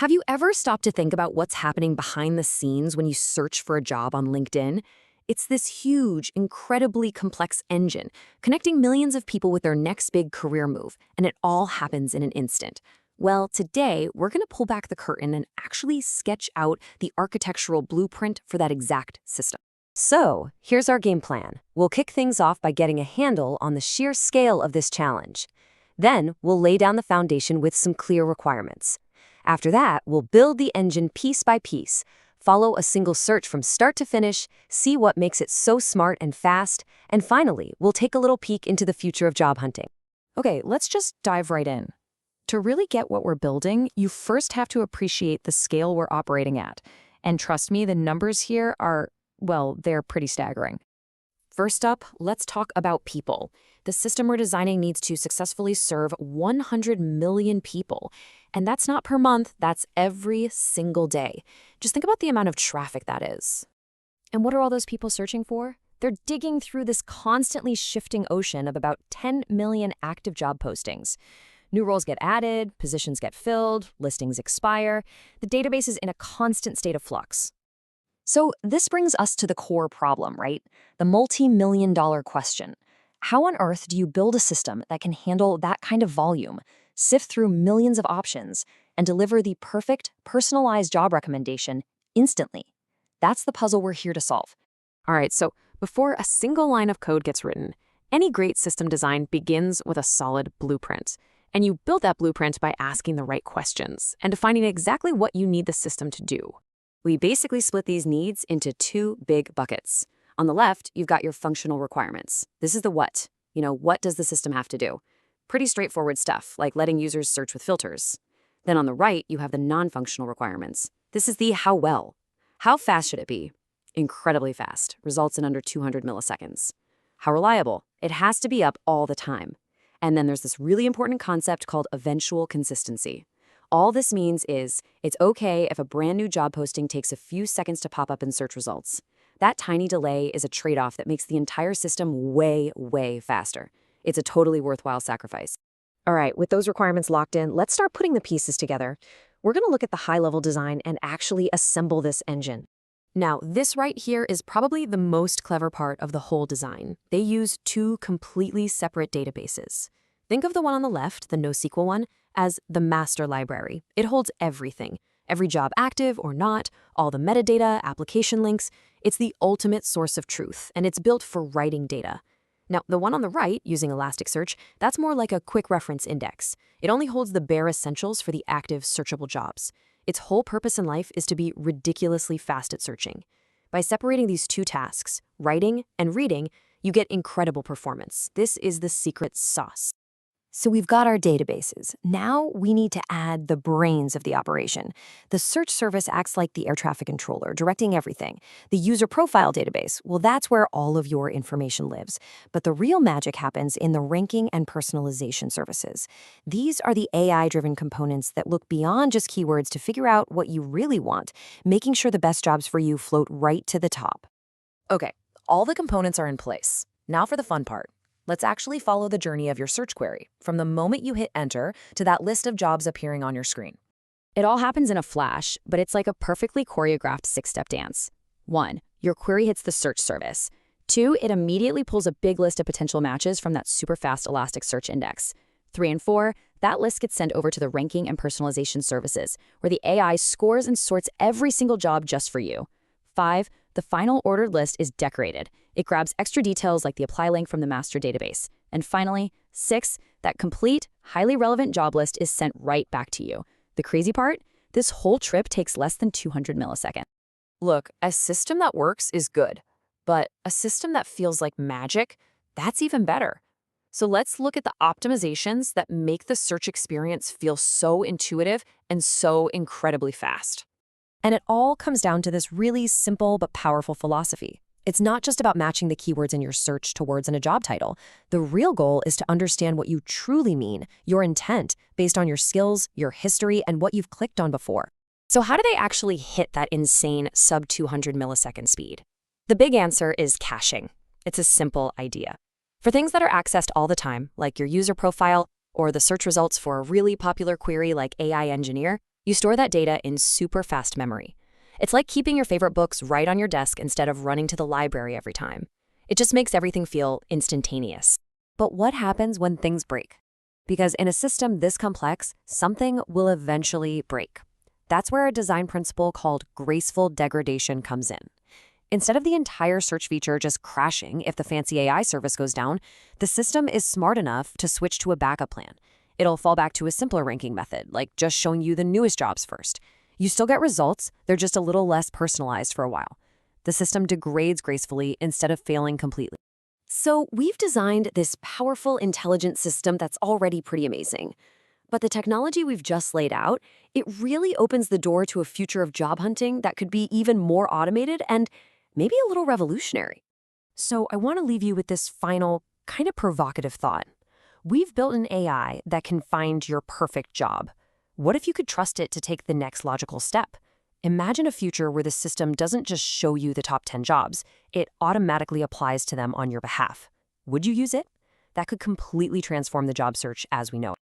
Have you ever stopped to think about what's happening behind the scenes when you search for a job on LinkedIn? It's this huge, incredibly complex engine connecting millions of people with their next big career move, and it all happens in an instant. Well, today, we're going to pull back the curtain and actually sketch out the architectural blueprint for that exact system. So, here's our game plan. We'll kick things off by getting a handle on the sheer scale of this challenge. Then, we'll lay down the foundation with some clear requirements. After that, we'll build the engine piece by piece, follow a single search from start to finish, see what makes it so smart and fast, and finally, we'll take a little peek into the future of job hunting. Okay, let's just dive right in. To really get what we're building, you first have to appreciate the scale we're operating at. And trust me, the numbers here are, well, they're pretty staggering. First up, let's talk about people. The system we're designing needs to successfully serve 100 million people. And that's not per month, that's every single day. Just think about the amount of traffic that is. And what are all those people searching for? They're digging through this constantly shifting ocean of about 10 million active job postings. New roles get added, positions get filled, listings expire. The database is in a constant state of flux. So this brings us to the core problem, right? The multi-million-dollar question. How on earth do you build a system that can handle that kind of volume, sift through millions of options, and deliver the perfect, personalized job recommendation instantly? That's the puzzle we're here to solve. All right, so before a single line of code gets written, any great system design begins with a solid blueprint. And you build that blueprint by asking the right questions and defining exactly what you need the system to do. We basically split these needs into two big buckets. On the left, you've got your functional requirements. This is the what. What does the system have to do? Pretty straightforward stuff, like letting users search with filters. Then on the right, you have the non-functional requirements. This is the how well. How fast should it be? Incredibly fast, results in under 200 milliseconds. How reliable? It has to be up all the time. And then there's this really important concept called eventual consistency. All this means is it's okay if a brand new job posting takes a few seconds to pop up in search results. That tiny delay is a trade-off that makes the entire system way, way faster. It's a totally worthwhile sacrifice. All right, with those requirements locked in, let's start putting the pieces together. We're going to look at the high-level design and actually assemble this engine. Now, this right here is probably the most clever part of the whole design. They use two completely separate databases. Think of the one on the left, the NoSQL one, as the master library. It holds everything. Every job active or not, all the metadata, application links. It's the ultimate source of truth, and it's built for writing data. Now, the one on the right, using Elasticsearch, that's more like a quick reference index. It only holds the bare essentials for the active searchable jobs. Its whole purpose in life is to be ridiculously fast at searching. By separating these two tasks, writing and reading, you get incredible performance. This is the secret sauce. So we've got our databases. Now we need to add the brains of the operation. The search service acts like the air traffic controller, directing everything. The user profile database, well, that's where all of your information lives. But the real magic happens in the ranking and personalization services. These are the AI-driven components that look beyond just keywords to figure out what you really want, making sure the best jobs for you float right to the top. Okay, all the components are in place. Now for the fun part. Let's actually follow the journey of your search query, from the moment you hit enter to that list of jobs appearing on your screen. It all happens in a flash, but it's like a perfectly choreographed six-step dance. 1. Your query hits the search service. 2. It immediately pulls a big list of potential matches from that super fast Elasticsearch index. 3 and 4, that list gets sent over to the ranking and personalization services, where the AI scores and sorts every single job just for you. 5. The final ordered list is decorated. It grabs extra details like the apply link from the master database. And finally, 6, that complete, highly relevant job list is sent right back to you. The crazy part? This whole trip takes less than 200 milliseconds. Look, a system that works is good, but a system that feels like magic, that's even better. So let's look at the optimizations that make the search experience feel so intuitive and so incredibly fast. And it all comes down to this really simple but powerful philosophy. It's not just about matching the keywords in your search to words in a job title. The real goal is to understand what you truly mean, your intent, based on your skills, your history, and what you've clicked on before. So how do they actually hit that insane sub 200 millisecond speed? The big answer is caching. It's a simple idea. For things that are accessed all the time, like your user profile or the search results for a really popular query like AI engineer, You store that data in super fast memory. It's like keeping your favorite books right on your desk instead of running to the library every time. It just makes everything feel instantaneous. But what happens when things break? Because in a system this complex, something will eventually break. That's where a design principle called graceful degradation comes in. Instead of the entire search feature just crashing if the fancy AI service goes down, the system is smart enough to switch to a backup plan. It'll fall back to a simpler ranking method, like just showing you the newest jobs first. You still get results, they're just a little less personalized for a while. The system degrades gracefully instead of failing completely. So we've designed this powerful, intelligent system that's already pretty amazing. But the technology we've just laid out, it really opens the door to a future of job hunting that could be even more automated and maybe a little revolutionary. So I want to leave you with this final, kind of provocative thought. We've built an AI that can find your perfect job. What if you could trust it to take the next logical step? Imagine a future where the system doesn't just show you the top 10 jobs, it automatically applies to them on your behalf. Would you use it? That could completely transform the job search as we know it.